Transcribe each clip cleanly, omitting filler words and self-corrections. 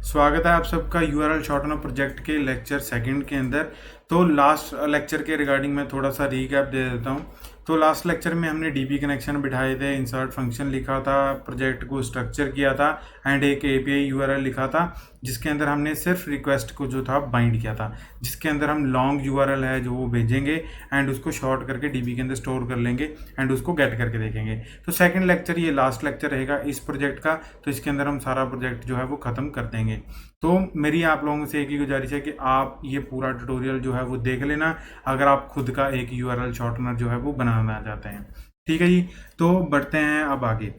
स्वागत है आप सबका URL शॉर्टनर प्रोजेक्ट के लेक्चर सेकंड के अंदर। तो लास्ट लेक्चर के रिगार्डिंग मैं थोड़ा सा रीकैप दे देता हूँ। तो लास्ट लेक्चर में हमने डीबी कनेक्शन बिठाए थे, इंसर्ट फंक्शन लिखा था, प्रोजेक्ट को स्ट्रक्चर किया था एंड एक API URL लिखा था जिसके अंदर हमने सिर्फ रिक्वेस्ट को जो था बाइंड किया था, जिसके अंदर हम लॉन्ग URL है जो वो भेजेंगे एंड उसको शॉर्ट करके डीबी के अंदर स्टोर कर लेंगे एंड उसको गेट करके देखेंगे। तो सेकंड लेक्चर ये लास्ट लेक्चर रहेगा इस प्रोजेक्ट का, तो इसके अंदर हम सारा प्रोजेक्ट जो है वो ख़त्म कर देंगे। तो मेरी आप लोगों से एक ही गुजारिश है कि आप ये पूरा ट्यूटोरियल जो है वो देख लेना अगर आप खुद का एक URL शॉर्टनर जो है वो बनाना चाहते हैं। ठीक है जी, तो बढ़ते हैं अब आगे।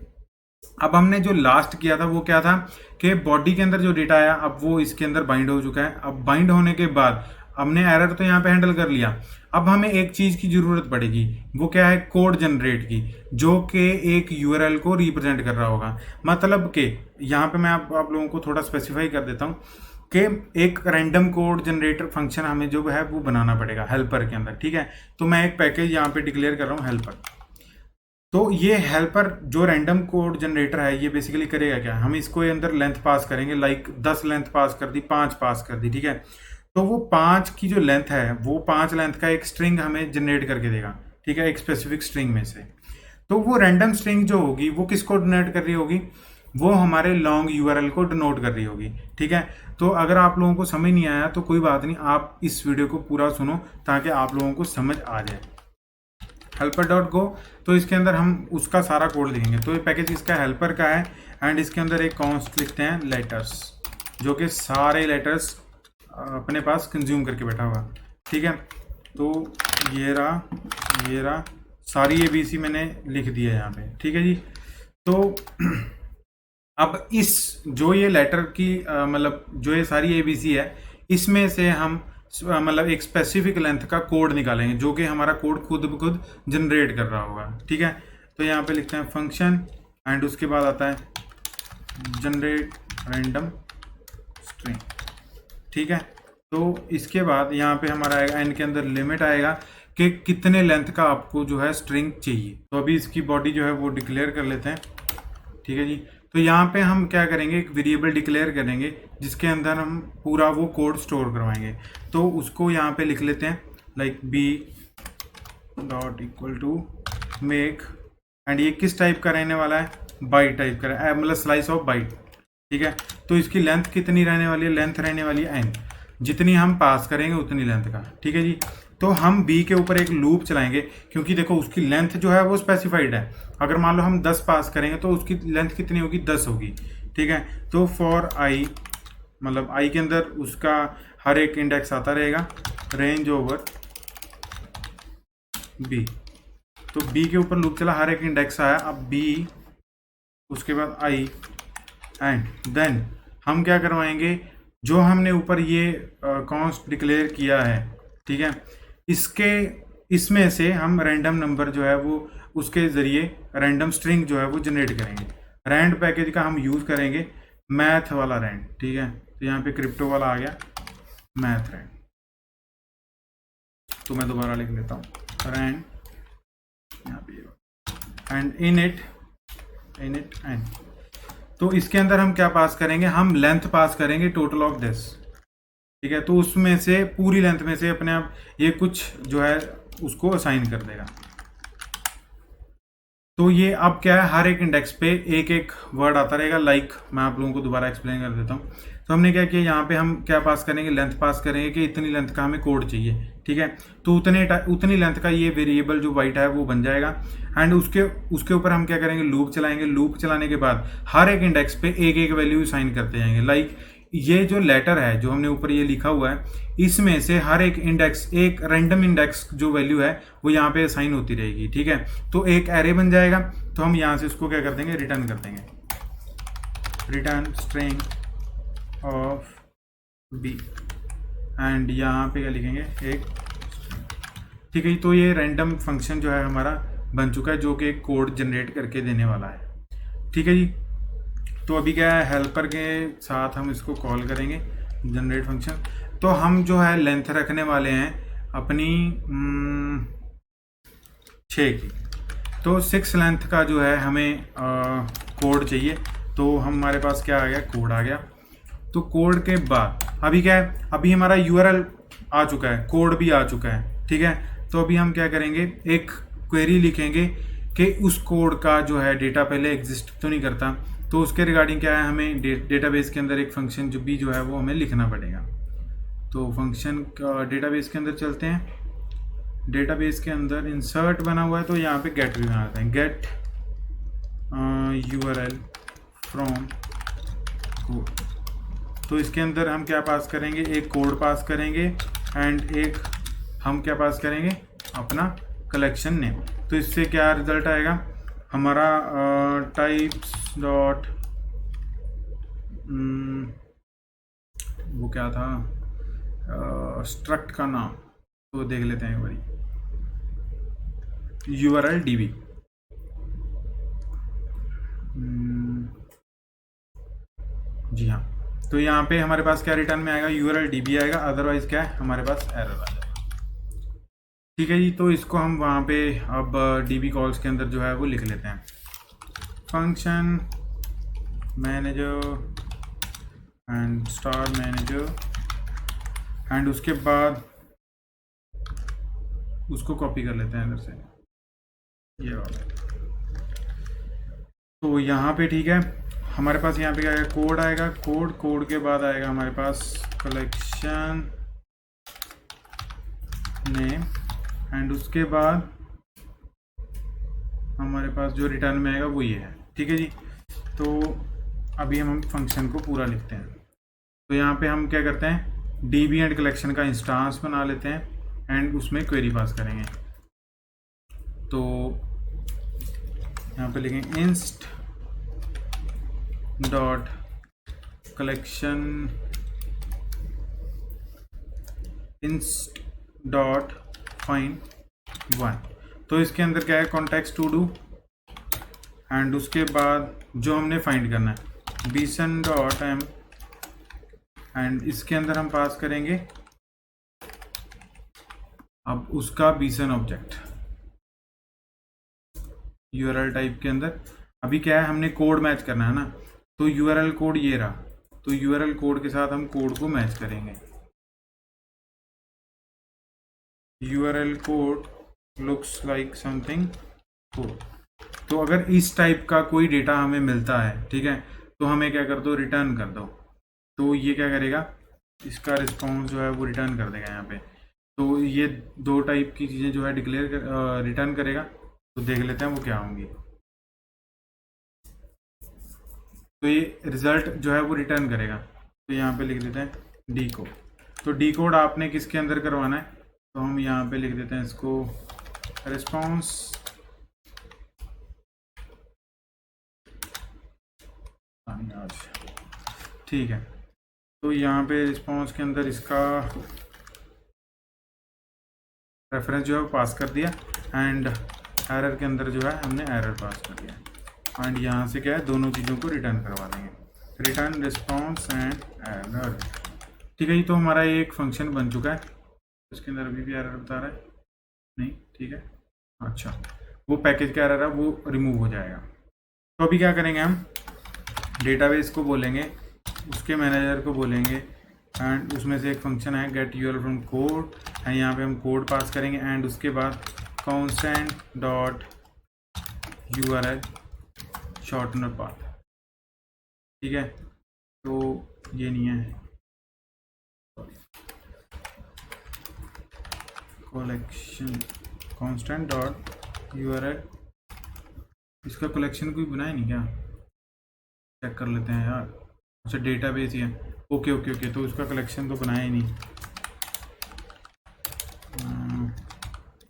अब हमने जो लास्ट किया था वो क्या था कि बॉडी के अंदर जो डेटा आया अब वो इसके अंदर बाइंड हो चुका है। अब बाइंड होने के बाद हमने एरर तो यहाँ पे हैंडल कर लिया। अब हमें एक चीज़ की ज़रूरत पड़ेगी, वो क्या है, कोड जनरेट की, जो कि एक URL को रिप्रेजेंट कर रहा होगा। मतलब कि यहाँ पे मैं आप लोगों को थोड़ा स्पेसिफाई कर देता हूँ कि एक रैंडम कोड जनरेटर फंक्शन हमें जो है वो बनाना पड़ेगा हेल्पर के अंदर। ठीक है, तो मैं एक पैकेज यहाँ पे डिक्लेयर कर रहा हूँ हेल्पर। तो ये हेल्पर जो रैंडम कोड जनरेटर है ये बेसिकली करेगा क्या, हम इसको अंदर लेंथ पास करेंगे, लाइक 10 लेंथ पास कर दी, 5 पास कर दी। ठीक है, तो वो 5 की जो लेंथ है वो 5 लेंथ का एक स्ट्रिंग हमें जनरेट करके देगा। ठीक है, एक स्पेसिफिक स्ट्रिंग में से। तो वो रैंडम स्ट्रिंग जो होगी वो किसको डिनोट कर रही होगी, वो हमारे लॉन्ग URL को डिनोट कर रही होगी। ठीक है, तो अगर आप लोगों को समझ नहीं आया तो कोई बात नहीं, आप इस वीडियो को पूरा सुनो ताकि आप लोगों को समझ आ जाए। helper.go, तो इसके अंदर हम उसका सारा कोड लिखेंगे। तो ये पैकेज इसका हेल्पर का है एंड इसके अंदर एक कॉन्स्ट लिखते हैं लेटर्स, जो कि सारे लेटर्स अपने पास कंज्यूम करके बैठा होगा। ठीक है, तो ये रहा सारी ABC मैंने लिख दी है यहाँ पे। ठीक है जी, तो अब इस जो ये लेटर की मतलब जो ये सारी ABC है इसमें से हम मतलब एक स्पेसिफिक लेंथ का कोड निकालेंगे जो कि हमारा कोड खुद ब खुद जनरेट कर रहा होगा। ठीक है, तो यहाँ पे लिखते हैं फंक्शन एंड उसके बाद आता है जनरेट रैंडम स्ट्रिंग। ठीक है, तो इसके बाद यहाँ पे हमारा आएगा एन के अंदर लिमिट आएगा कि कितने लेंथ का आपको जो है स्ट्रिंग चाहिए। तो अभी इसकी बॉडी जो है वो डिक्लेयर कर लेते हैं। ठीक है जी, तो यहाँ पे हम क्या करेंगे, एक वेरिएबल डिक्लेयर करेंगे जिसके अंदर हम पूरा वो कोड स्टोर करवाएंगे। तो उसको यहाँ पे लिख लेते हैं like b dot equal to make, and ये किस टाइप का रहने वाला है, बाइट टाइप का है, मतलब स्लाइस ऑफ बाइट। ठीक है, तो इसकी लेंथ कितनी रहने वाली है, लेंथ रहने वाली है n, जितनी हम पास करेंगे उतनी लेंथ का। ठीक है जी, तो हम b के ऊपर एक लूप चलाएंगे क्योंकि देखो उसकी लेंथ जो है वो स्पेसिफाइड है। अगर मान लो हम 10 पास करेंगे तो उसकी लेंथ कितनी होगी, 10 होगी। ठीक है, तो फॉर i, मतलब i के अंदर उसका हर एक इंडेक्स आता रहेगा, रेंज ओवर b। तो b के ऊपर लूप चला, हर एक इंडेक्स आया, अब b उसके बाद i एंड देन हम क्या करवाएंगे, जो हमने ऊपर ये कॉन्स्ट डिक्लेयर किया है। ठीक है, इसमें से हम रैंडम नंबर जो है वो उसके ज़रिए रैंडम स्ट्रिंग जो है वो जनरेट करेंगे। रैंड पैकेज का हम यूज़ करेंगे मैथ वाला रैंड। ठीक है, तो यहाँ पे क्रिप्टो वाला आ गया मैथ रैंड, तो मैं दोबारा लिख लेता हूँ रैंड यहाँ पे एंड इनिट एंड। तो इसके अंदर हम क्या पास करेंगे, हम लेंथ पास करेंगे टोटल ऑफ दिस। ठीक है, तो उसमें से पूरी लेंथ में से अपने आप ये कुछ जो है उसको असाइन कर देगा। तो ये अब क्या है, हर एक इंडेक्स पे एक एक वर्ड आता रहेगा। लाइक मैं आप लोगों को दोबारा एक्सप्लेन कर देता हूँ। तो हमने क्या किया, यहाँ पे हम क्या पास करेंगे, लेंथ पास करेंगे कि इतनी लेंथ का हमें कोड चाहिए। ठीक है, तो उतनी लेंथ का ये वेरिएबल जो वाइट है वो बन जाएगा एंड उसके ऊपर हम क्या करेंगे, लूप चलाएंगे। लूप चलाने के बाद हर एक इंडेक्स पे एक एक वैल्यू असाइन करते जाएंगे। लाइक ये जो लेटर है जो हमने ऊपर ये लिखा हुआ है, इसमें से हर एक इंडेक्स, एक रैंडम इंडेक्स जो वैल्यू है वो यहाँ पे असाइन होती रहेगी। ठीक है, तो एक एरे बन जाएगा। तो हम यहाँ से उसको क्या कर देंगे, रिटर्न कर देंगे, return string of b and यहाँ पे क्या लिखेंगे, एक। ठीक है, तो ये रैंडम फंक्शन जो है हमारा बन चुका है जो कि एक कोड जनरेट करके देने वाला है। ठीक है जी, तो अभी क्या है, हेल्पर के साथ हम इसको कॉल करेंगे जनरेट फंक्शन। तो हम जो है लेंथ रखने वाले हैं अपनी 6 की। तो 6 लेंथ का जो है हमें कोड चाहिए। तो हमारे पास क्या आ गया, कोड आ गया। तो कोड के बाद अभी क्या है, अभी हमारा यूआरएल आ चुका है, कोड भी आ चुका है, ठीक है। तो अभी हम क्या करेंगे, एक क्वेरी लिखेंगे कि उस कोड का जो है डेटा पहले एग्जिस्ट तो नहीं करता, तो उसके रिगार्डिंग क्या है, हमें डेटाबेस के अंदर एक फंक्शन जो है वो हमें लिखना पड़ेगा। तो फंक्शन डेटाबेस के अंदर चलते हैं, डेटाबेस के अंदर इंसर्ट बना हुआ है, तो यहाँ पे गेट भी बनाते हैं, गेट यूआरएल फ्रॉम कोड। तो इसके अंदर हम क्या पास करेंगे, एक कोड पास करेंगे एंड एक हम क्या पास करेंगे, अपना कलेक्शन नेम। तो इससे क्या रिजल्ट आएगा हमारा, टाइप्स डॉट वो क्या था, स्ट्रक्ट का नाम, तो देख लेते हैं एक बारी, यूआरएल डीबी। जी हाँ, तो यहाँ पे हमारे पास क्या रिटर्न में आएगा, यूआरएल डीबी आएगा, अदरवाइज क्या है हमारे पास एरर आ जाएगा। ठीक है जी, तो इसको हम वहाँ पे अब डीबी कॉल्स के अंदर जो है वो लिख लेते हैं, function manager and star manager, and उसके बाद उसको कॉपी कर लेते हैं अंदर से, ये वाला। तो यहाँ पे ठीक है, हमारे पास यहाँ पे क्या आएगा, कोड आएगा, कोड के बाद आएगा हमारे पास कलेक्शन नेम, एंड उसके बाद हमारे पास जो रिटर्न में आएगा वो ये है। ठीक है जी, तो अभी हम फंक्शन को पूरा लिखते हैं। तो यहाँ पे हम क्या करते हैं, डीबी एंड कलेक्शन का इंस्टांस बना लेते हैं एंड उसमें क्वेरी पास करेंगे। तो यहाँ पे लिखेंगे इंस्ट डॉट कलेक्शन इंस्ट डॉट फाइंड 1। तो इसके अंदर क्या है, कॉन्टेक्स्ट टू डू, एंड उसके बाद जो हमने फाइंड करना है बीसन डॉट एम, एंड इसके अंदर हम पास करेंगे अब उसका बीसन ऑब्जेक्ट यूआरएल टाइप के अंदर। अभी क्या है, हमने कोड मैच करना है ना, तो यूआरएल कोड ये रहा, तो यूआरएल कोड के साथ हम कोड को मैच करेंगे। URL code looks like something code. तो अगर इस टाइप का कोई डेटा हमें मिलता है, ठीक है, तो हमें क्या कर दो, रिटर्न कर दो। तो ये क्या करेगा, इसका रिस्पॉन्स जो है वो रिटर्न कर देगा यहाँ पे। तो ये दो टाइप की चीज़ें जो है रिटर्न करेगा। तो देख लेते हैं वो क्या होंगी। तो ये रिजल्ट जो है वो रिटर्न करेगा। तो यहाँ पे लिख देते हैं डी कोड। तो डी कोड आपने किसके अंदर करवाना है, तो हम यहाँ पे लिख देते हैं इसको रिस्पॉन्स ठीक है। तो यहाँ पे रिस्पॉन्स के अंदर इसका रेफरेंस जो है वो पास कर दिया, एंड एरर के अंदर जो है हमने एरर पास कर दिया, एंड यहाँ से क्या है, दोनों चीज़ों को रिटर्न करवा देंगे, रिटर्न रिस्पॉन्स एंड एरर। ठीक है जी, तो हमारा ये एक फंक्शन बन चुका है। इसके अंदर अभी भी एरर बता रहा है नहीं, ठीक है, अच्छा, वो पैकेज का एरर है वो रिमूव हो जाएगा। तो अभी क्या करेंगे, हम डेटाबेस को बोलेंगे, उसके मैनेजर को बोलेंगे, एंड उसमें से एक फंक्शन है get URL from code, and यहाँ पे हम कोड पास करेंगे, एंड उसके बाद constant dot URL shortener path. ठीक है, तो ये नहीं है, कलेक्शन कांस्टेंट डॉट यूआरएल, इसका कलेक्शन कोई बनाया नहीं क्या, चेक कर लेते हैं यार। अच्छा, डेटाबेस ही है, ओके ओके ओके, तो उसका कलेक्शन तो बनाया ही नहीं,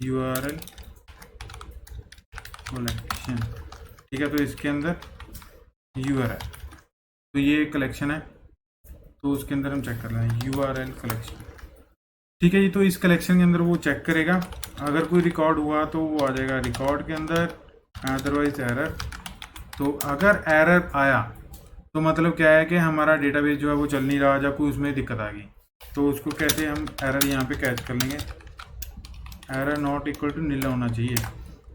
यूआरएल कलेक्शन। ठीक है, तो इसके अंदर यूआरएल, तो ये कलेक्शन है, तो उसके अंदर हम चेक कर लेंगे यूआरएल कलेक्शन। ठीक है जी, तो इस कलेक्शन के अंदर वो चेक करेगा, अगर कोई रिकॉर्ड हुआ तो वो आ जाएगा रिकॉर्ड के अंदर, अदरवाइज एरर। तो अगर एरर आया तो मतलब क्या है कि हमारा डेटाबेस जो है वो चल नहीं रहा, या कोई उसमें दिक्कत आ गई, तो उसको कैसे हम एरर यहाँ पे कैच कर लेंगे, एरर नॉट इक्वल टू नील होना चाहिए।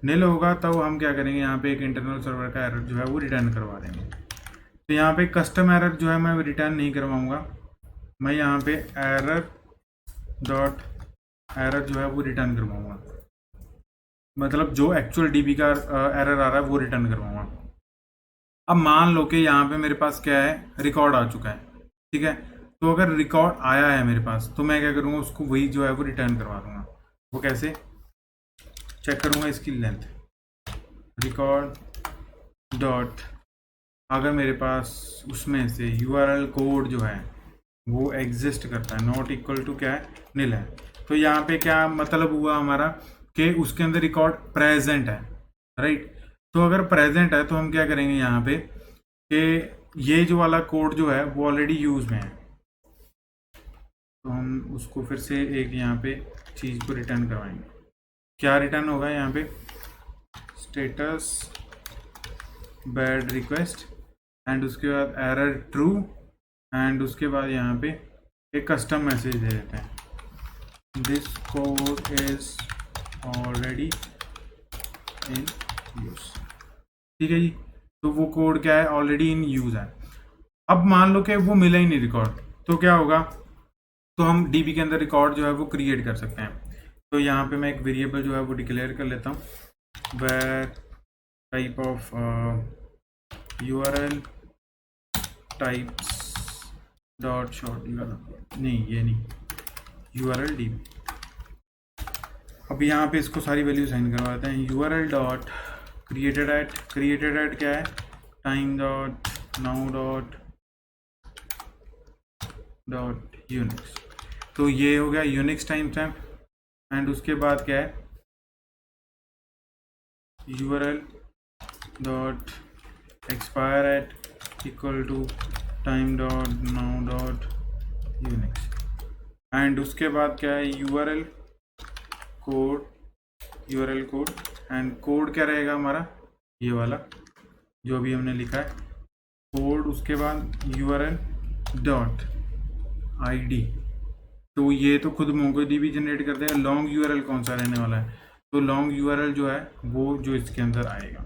नील होगा तब हम क्या करेंगे, यहाँ पे एक इंटरनल सर्वर का एरर जो है वो रिटर्न करवा देंगे। तो यहाँ पे कस्टम एरर जो है मैं रिटर्न नहीं करवाऊँगा, मैं यहाँ पे एरर डॉट एरर जो है वो रिटर्न करवाऊँगा, मतलब जो एक्चुअल डीबी का एरर आ रहा है वो रिटर्न करवाऊँगा। अब मान लो कि यहाँ पे मेरे पास क्या है, रिकॉर्ड आ चुका है, ठीक है। तो अगर रिकॉर्ड आया है मेरे पास तो मैं क्या करूँगा, उसको वही जो है वो रिटर्न करवा दूँगा। वो कैसे चेक करूँगा, इसकी लेंथ रिकॉर्ड डॉट, अगर मेरे पास उसमें से यूआरएल कोड जो है वो एग्जिस्ट करता है, नॉट इक्वल टू क्या है, नील है, तो यहाँ पे क्या मतलब हुआ हमारा कि उसके अंदर रिकॉर्ड प्रेजेंट है, राइट। तो अगर प्रेजेंट है तो हम क्या करेंगे यहाँ पे कि ये जो वाला कोड जो है वो ऑलरेडी यूज में है, तो हम उसको फिर से एक यहाँ पे चीज़ को रिटर्न करवाएंगे। क्या रिटर्न होगा यहाँ पे, स्टेटस बैड रिक्वेस्ट एंड उसके बाद एरर ट्रू एंड उसके बाद यहाँ पे एक कस्टम मैसेज दे देते हैं, this code is already in use, ठीक है जी। तो वो कोड क्या है, ऑलरेडी इन यूज है। अब मान लो कि वो मिला ही नहीं रिकॉर्ड, तो क्या होगा, तो हम डीबी के अंदर रिकॉर्ड जो है वो क्रिएट कर सकते हैं। तो यहाँ पे मैं एक वेरिएबल जो है वो डिक्लेयर कर लेता हूँ, where type of URL types dot short URL, नहीं ये नहीं, URL DB। अब यहाँ पे इसको सारी वैल्यू साइन करवाते हैं, URL डॉट क्रिएटेड एट क्या है, time dot now dot Unix, तो ये हो गया यूनिक्स टाइम स्टैम्प। एंड उसके बाद क्या है, URL dot expire at equal to time dot now dot Unix. And उसके बाद क्या है, URL कोड एंड कोड क्या रहेगा हमारा, ये वाला जो भी हमने लिखा है कोड, उसके बाद URL डॉट ID, तो ये तो खुद MongoDB जनरेट कर देगा। लॉन्ग URL कौन सा रहने वाला है, तो लॉन्ग URL जो है वो जो इसके अंदर आएगा,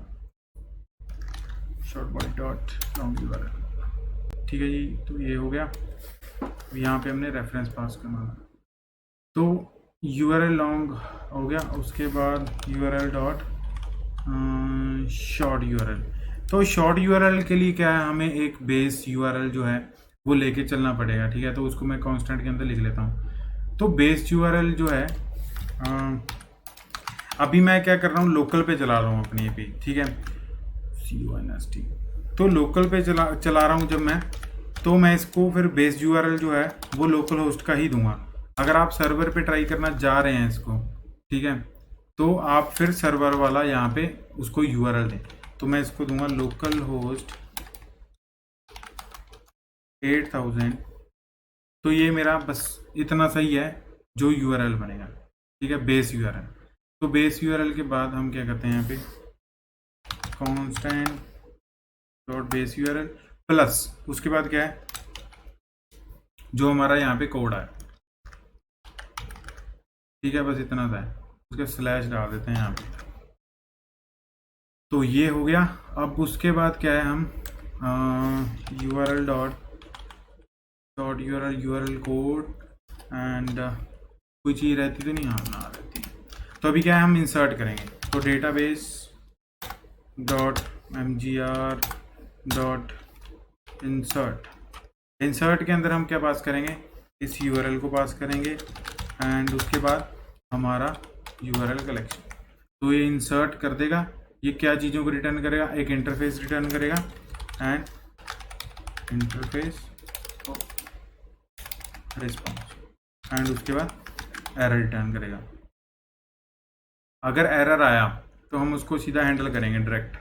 short body dot long URL, ठीक है जी। तो ये हो गया, यहाँ पे हमने रेफरेंस पास करना है, तो URL लॉन्ग हो गया। उसके बाद URL डॉट शॉर्ट URL, तो शॉर्ट URL के लिए क्या है, हमें एक बेस URL जो है वो लेके चलना पड़ेगा, ठीक है। तो उसको मैं कांस्टेंट के अंदर लिख लेता हूँ। तो बेस URL जो है अभी मैं क्या कर रहा हूँ, लोकल पे चला रहा हूँ अपनी ये पे, ठीक है, CONST। तो लोकल पे चला रहा हूँ जब मैं, तो मैं इसको फिर बेस URL जो है वो लोकल होस्ट का ही दूंगा। अगर आप सर्वर पे ट्राई करना जा रहे हैं इसको, ठीक है, तो आप फिर सर्वर वाला यहाँ पे उसको URL दें। तो मैं इसको दूंगा लोकल होस्ट 8000, तो ये मेरा बस इतना सही है जो URL बनेगा, ठीक है, बेस URL। तो बेस URL के बाद हम क्या करते हैं, यहाँ पे constant dot base URL plus उसके बाद क्या है, जो हमारा यहाँ पे कोड है, ठीक है, बस इतना सा है, उसके स्लैश डाल देते हैं यहाँ पे। तो ये हो गया। अब उसके बाद क्या है, हम URL dot URL code and कोई चीज़ रहती तो नहीं, हाँ ना रहती। तो अभी क्या है, हम इंसर्ट करेंगे, तो database dot MGR dot insert के अंदर हम क्या पास करेंगे, इस URL को पास करेंगे एंड उसके बाद हमारा URL कलेक्शन। तो ये इंसर्ट कर देगा, ये क्या चीज़ों को रिटर्न करेगा, एक इंटरफेस रिटर्न करेगा एंड इंटरफेस रिस्पॉन्स, एंड उसके बाद एरर रिटर्न करेगा। अगर एरर आया तो हम उसको सीधा हैंडल करेंगे डायरेक्ट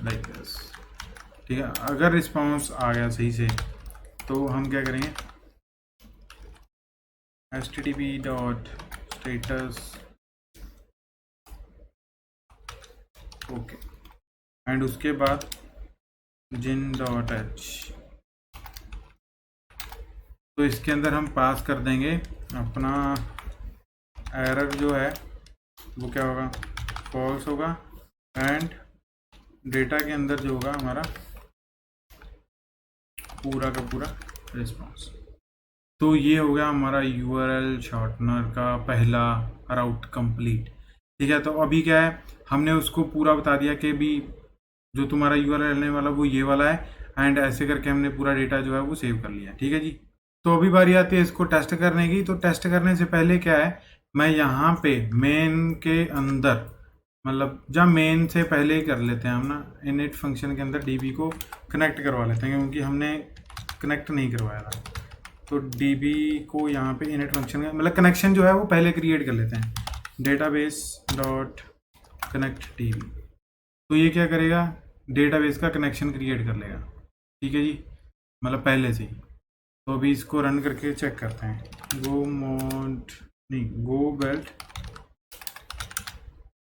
लाइक दिस, ठीक है। अगर रिस्पॉन्स आ गया सही से तो हम क्या करेंगे, http dot status okay, and उसके बाद gin.h, तो इसके अंदर हम पास कर देंगे अपना एरर जो है वो क्या होगा, फॉल्स होगा, एंड डेटा के अंदर जो होगा हमारा पूरा का पूरा रिस्पॉन्स। तो ये हो गया हमारा यूआरएल शॉर्टनर का पहला राउट कंप्लीट। ठीक है, तो अभी क्या है, हमने उसको पूरा बता दिया कि भी जो तुम्हारा यूआरएल रहने वाला वो ये वाला है, एंड ऐसे करके हमने पूरा डेटा जो है वो सेव कर लिया। ठीक है जी। तो अभी बारी आती है इसको टेस्ट करने की। तो टेस्ट करने से पहले क्या है, मैं यहाँ पे मेन के अंदर, मतलब जब मेन से पहले ही कर लेते हैं हम ना, इनिट फंक्शन के अंदर डीबी को कनेक्ट करवा लेते हैं, क्योंकि हमने कनेक्ट नहीं करवाया था। तो डीबी को यहाँ पे इनिट फंक्शन का मतलब कनेक्शन जो है वो पहले क्रिएट कर लेते हैं, डेटाबेस डॉट कनेक्ट डीबी। तो ये क्या करेगा, डेटाबेस का कनेक्शन क्रिएट कर लेगा। ठीक है जी, मतलब पहले से ही। तो अभी इसको रन करके चेक करते हैं, गो मोड नहीं गो बेल्ट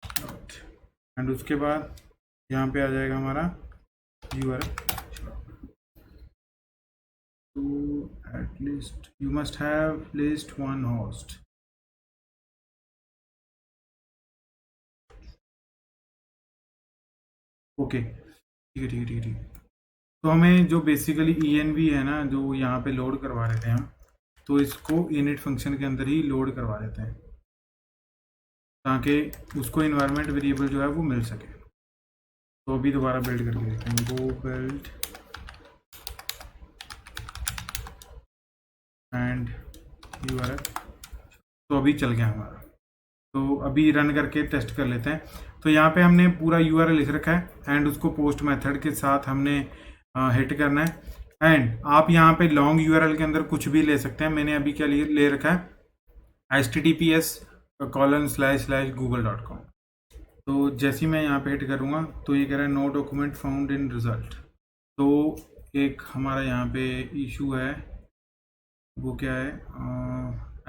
डॉट, एंड उसके बाद यहाँ पे आ जाएगा हमारा यूआरएल। तो at least you must have placed one host. Okay, ठीक है ठीक है ठीक है ठीक है। तो हमें जो बेसिकली ENV है ना, जो यहाँ पे लोड करवा रहे थे हम, तो इसको इनिट फंक्शन के अंदर ही लोड करवा देते हैं, ताकि उसको इन्वायरमेंट वेरिएबल जो है वो मिल सके। तो अभी दोबारा बिल्ड करके देखते हैं, गो बिल्ड एंड यूआरएल। तो अभी चल गया हमारा। तो अभी रन करके टेस्ट कर लेते हैं। तो यहाँ पे हमने पूरा यूआरएल लिख रखा है, एंड उसको पोस्ट मेथड के साथ हमने हिट करना है। एंड आप यहाँ पे लॉन्ग यूआरएल के अंदर कुछ भी ले सकते हैं। मैंने अभी क्या ले रखा है, https://google.com। तो जैसे ही मैं यहाँ पे हिट करूँगा तो ये कह रहा है no document found in result. तो एक हमारा यहाँ पे इशू है, वो क्या है,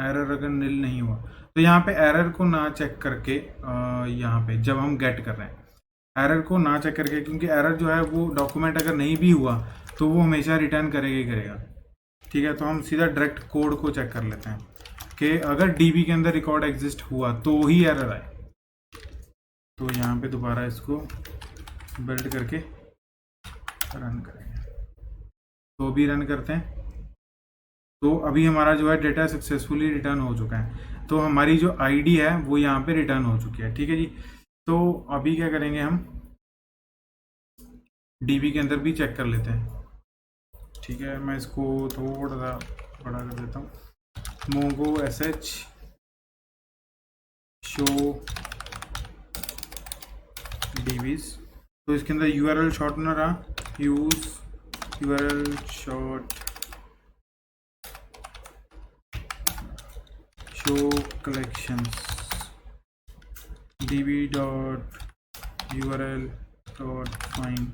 एरर अगर नील नहीं हुआ। तो यहाँ पे एरर को ना चेक करके, यहाँ पे जब हम गेट कर रहे हैं एरर को ना चेक करके, क्योंकि एरर जो है वो डॉक्यूमेंट अगर नहीं भी हुआ तो वो हमेशा रिटर्न करेगा ही करेगा। ठीक है, तो हम सीधा डायरेक्ट कोड को चेक कर लेते हैं कि अगर डीबी के अंदर रिकॉर्ड एग्जिस्ट हुआ तो ही एरर आए। तो यहाँ पे दोबारा इसको बिल्ड करके रन करेंगे। तो अभी रन करते हैं। तो अभी हमारा जो है डेटा सक्सेसफुली रिटर्न हो चुका है। तो हमारी जो आईडी है वो यहाँ पे रिटर्न हो चुकी है। ठीक है जी। तो अभी क्या करेंगे, हम डीबी के अंदर भी चेक कर लेते हैं। ठीक है, मैं इसको थोड़ा सा बड़ा कर देता हूँ, मोंगो sh शो डीबीज। तो इसके अंदर यूआरएल शॉर्टनर आ use URL short show collections db.url.find।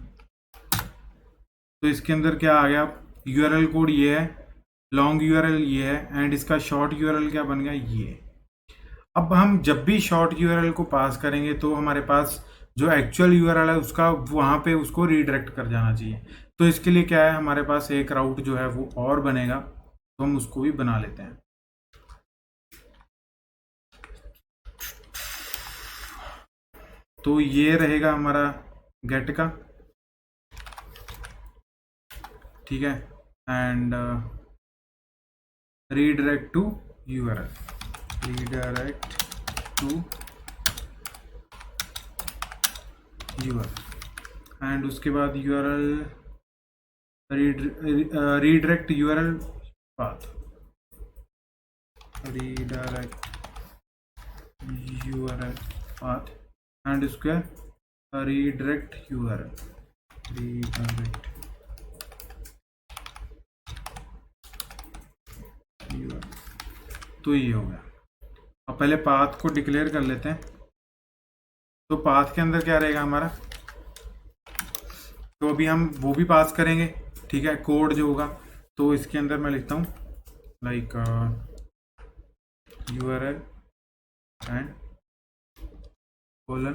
तो इसके अंदर क्या आ गया, यूआरएल कोड ये है, लॉन्ग यूआरएल ये है, एंड इसका शॉर्ट यूआरएल क्या बन गया ये। अब हम जब भी शॉर्ट यूआरएल को पास करेंगे तो हमारे पास जो एक्चुअल यूआरएल है उसका वहाँ पे उसको रीडायरेक्ट कर जाना चाहिए। तो इसके लिए क्या है, हमारे पास एक राउट जो है वो और बनेगा, तो हम उसको भी बना लेते हैं। तो ये रहेगा हमारा गेट का। ठीक है, and redirect to URL, redirect to URL, and उसके बाद URL redirect URL path, redirect URL path, and उसके रीडायरेक्ट यूआरएल, रीडायरेक्ट यूआरएल। तो ये हो गया। अब पहले पाथ को डिक्लेयर कर लेते हैं। तो पाथ के अंदर क्या रहेगा हमारा, तो अभी हम वो भी पास करेंगे। ठीक है, कोड जो होगा, तो इसके अंदर मैं लिखता हूँ like URL and colon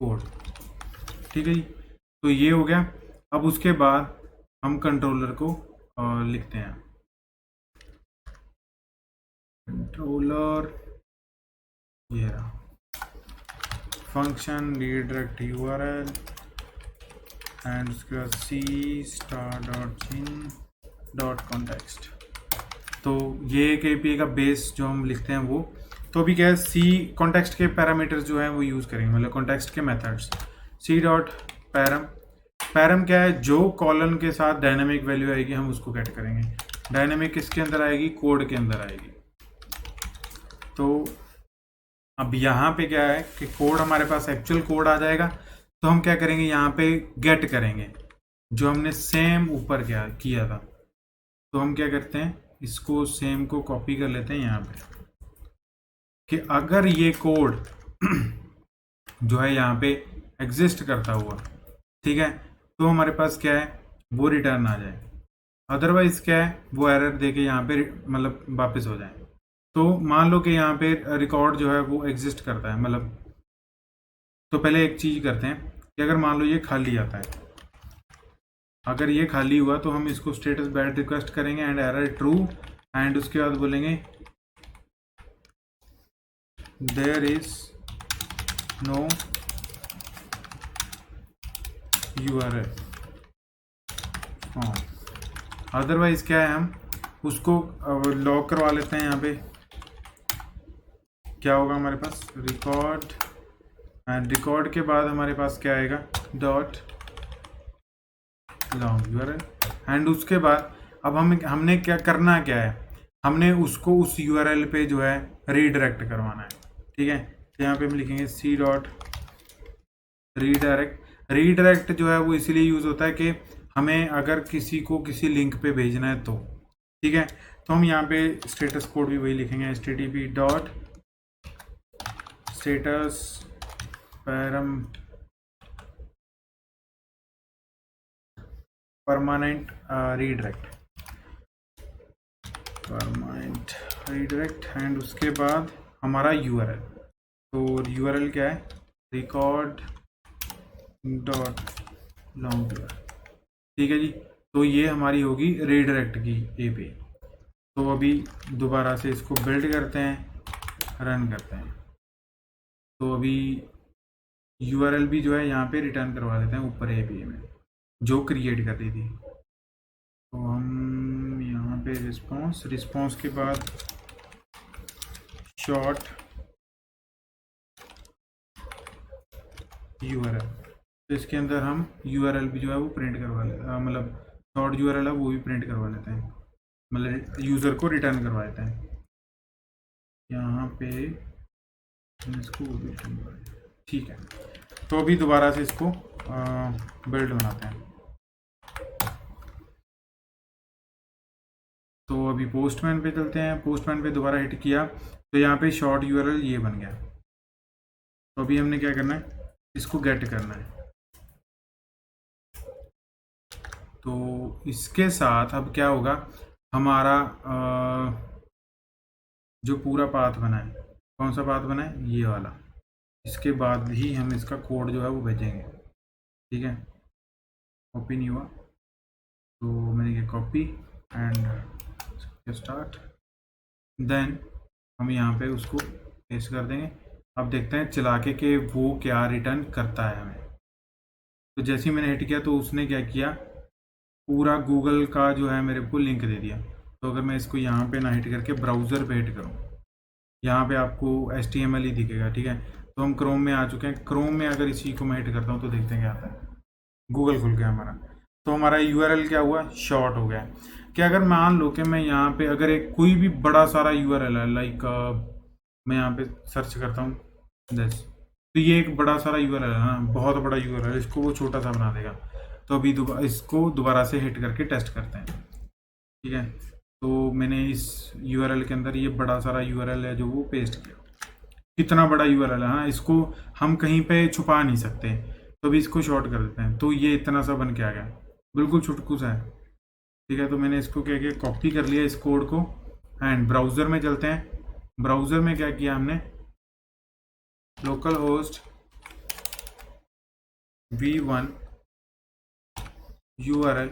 code. ठीक है जी। तो ये हो गया। अब उसके बाद हम कंट्रोलर को लिखते हैं, कंट्रोलर ये रहा, फंक्शन रीडायरेक्ट यूआरएल, एंड उसके बाद C star dot in dot context. तो ये एक एपीआई का बेस जो हम लिखते हैं वो, तो अभी क्या है, सी कॉन्टेक्स्ट के पैरामीटर्स जो है वो यूज़ करेंगे, मतलब कॉन्टेक्स्ट के methods. C dot param, param क्या है, जो कॉलन के साथ डायनामिक वैल्यू आएगी हम उसको गेट करेंगे। डायनामिक किसके अंदर आएगी, कोड के अंदर आएगी। तो अब यहाँ पे क्या है कि कोड हमारे पास एक्चुअल कोड आ जाएगा, तो हम क्या करेंगे, यहाँ पे गेट करेंगे जो हमने सेम ऊपर क्या किया था। तो हम क्या करते हैं, इसको सेम को कॉपी कर लेते हैं यहाँ पे, कि अगर ये कोड जो है यहाँ पे एग्जिस्ट करता हुआ, ठीक है, तो हमारे पास क्या है, वो रिटर्न आ जाए। अदरवाइज क्या है, वो एरर देके यहाँ पे मतलब वापस हो जाए। तो मान लो कि यहाँ पे रिकॉर्ड जो है वो एग्जिस्ट करता है, मतलब तो पहले एक चीज करते हैं कि अगर मान लो ये खाली आता है, अगर ये खाली हुआ तो हम इसको स्टेटस बैड रिक्वेस्ट करेंगे एंड एरर ट्रू, एंड उसके बाद बोलेंगे देयर इज नो यूआरएल। हाँ, अदरवाइज क्या है, हम उसको लॉक करवा लेते हैं। यहाँ पे क्या होगा हमारे पास, रिकॉर्ड, एंड रिकॉर्ड के बाद हमारे पास क्या आएगा, डॉट लॉन्ग यूआरएल। एंड उसके बाद अब हमने क्या करना, क्या है, हमने उसको उस यूआरएल पे जो है रीडायरेक्ट करवाना है, ठीक है। तो यहाँ पे हम लिखेंगे सी डॉट रीडायरेक्ट। रीडायरेक्ट जो है वो इसीलिए यूज होता है कि हमें अगर किसी को किसी लिंक पे भेजना है तो, ठीक है। तो हम यहाँ पे स्टेटस कोड भी वही लिखेंगे, http dot status param permanent redirect and उसके बाद हमारा यूआरएल। तो यूआरएल क्या है, रिकॉर्ड डॉट लॉन्ग यूआरएल, ठीक है जी। तो ये हमारी होगी रीडायरेक्ट की एपीआई। तो अभी दोबारा से इसको बिल्ड करते हैं, रन करते हैं। तो अभी यूआरएल भी जो है यहाँ पे रिटर्न करवा देते हैं ऊपर एपीआई में जो क्रिएट कर दी थी। तो हम यहाँ पे रिस्पॉन्स के बाद शॉर्ट यूआरएल, तो इसके अंदर हम यूआरएल भी जो है वो प्रिंट करवा लेते, मतलब शॉर्ट यूआरएल है वो भी प्रिंट करवा लेते हैं, मतलब यूज़र को रिटर्न करवा देते हैं। यहाँ पे इसको भी रिटर्न करवा देते हैं, ठीक है। तो अभी दोबारा से इसको बिल्ड बनाते हैं। तो अभी पोस्टमैन पे चलते हैं। पोस्टमैन पे दोबारा हिट किया तो यहाँ पे शॉर्ट यूआरएल ये बन गया। तो अभी हमने क्या करना है, इसको गेट करना है। तो इसके साथ अब क्या होगा, हमारा जो पूरा पाथ बना है, कौन सा पाथ बना है, ये वाला, इसके बाद ही हम इसका कोड जो है वो भेजेंगे, ठीक है। कॉपी नहीं हुआ तो मैंने किया कॉपी एंड स्टार्ट, देन हम यहाँ पे उसको पेस्ट कर देंगे। अब देखते हैं चला के वो क्या रिटर्न करता है हमें। तो जैसे ही मैंने हिट किया तो उसने क्या किया, पूरा गूगल का जो है मेरे को लिंक दे दिया। तो अगर मैं इसको यहाँ पे ना हिट करके ब्राउज़र पे हिट करूँ, यहाँ पे आपको HTML ही दिखेगा, ठीक है। तो हम क्रोम में आ चुके हैं। क्रोम में अगर इसी को मैं हिट करता हूँ तो देखते हैं क्या आता है, गूगल खुल गया हमारा। तो हमारा यूआरएल क्या हुआ, शॉर्ट हो गया। कि अगर मान लो कि मैं यहाँ पे अगर एक कोई भी बड़ा सारा यूआरएल है, लाइक मैं यहाँ पे सर्च करता हूँ दिस, तो ये एक बड़ा सारा यूआरएल है ना, बहुत बड़ा यूआरएल, इसको वो छोटा सा बना देगा। तो अभी इसको दोबारा से हिट करके टेस्ट करते हैं, ठीक है। तो मैंने इस यूआरएल के अंदर ये बड़ा सारा यूआरएल है जो वो पेस्ट किया। कितना बड़ा यूआरएल है, हाँ, इसको हम कहीं पे छुपा नहीं सकते। तो अभी इसको शॉर्ट कर देते हैं। तो ये इतना सा बन के आ गया, बिल्कुल छुटकू सा है, ठीक है। तो मैंने इसको क्या किया, कॉपी कर लिया इस कोड को, एंड ब्राउज़र में चलते हैं। ब्राउज़र में क्या किया हमने, लोकल होस्ट v1 यूआरएल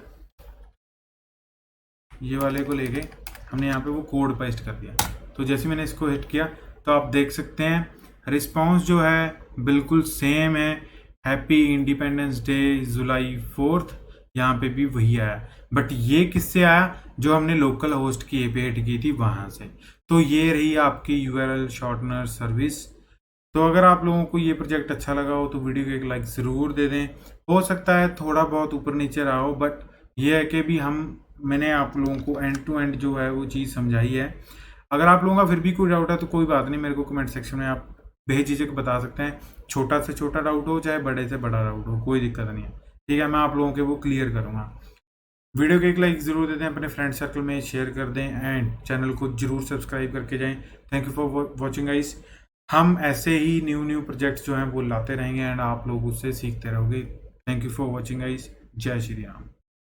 ये वाले को लेके हमने यहाँ पे वो कोड पेस्ट कर दिया। तो जैसे मैंने इसको हिट किया तो आप देख सकते हैं रिस्पॉन्स जो है बिल्कुल सेम है, हैप्पी इंडिपेंडेंस डे जुलाई 4th, यहाँ पे भी वही आया, बट ये किससे आया, जो हमने लोकल होस्ट की एपीआई की थी वहाँ से। तो ये रही आपकी यूआरएल शॉर्टनर सर्विस। तो अगर आप लोगों को ये प्रोजेक्ट अच्छा लगा हो तो वीडियो को एक लाइक ज़रूर दे दें। हो सकता है थोड़ा बहुत ऊपर नीचे रहा हो, बट ये है कि भी मैंने आप लोगों को एंड टू एंड जो है वो चीज़ समझाई है। अगर आप लोगों का फिर भी कोई डाउट है तो कोई बात नहीं, मेरे को कमेंट सेक्शन में आप बेझिझक बता सकते हैं। छोटा से छोटा डाउट हो चाहे बड़े से बड़ा डाउट हो, कोई दिक्कत नहीं है, ठीक है, मैं आप लोगों के वो क्लियर करूँगा। वीडियो को एक लाइक ज़रूर दे दें, अपने फ्रेंड सर्कल में शेयर कर दें एंड चैनल को जरूर सब्सक्राइब करके जाएं। Thank you for watching guys. हम ऐसे ही न्यू प्रोजेक्ट्स जो हैं वो लाते रहेंगे एंड आप लोग उससे सीखते रहोगे। Thank you for watching guys. जय श्री राम।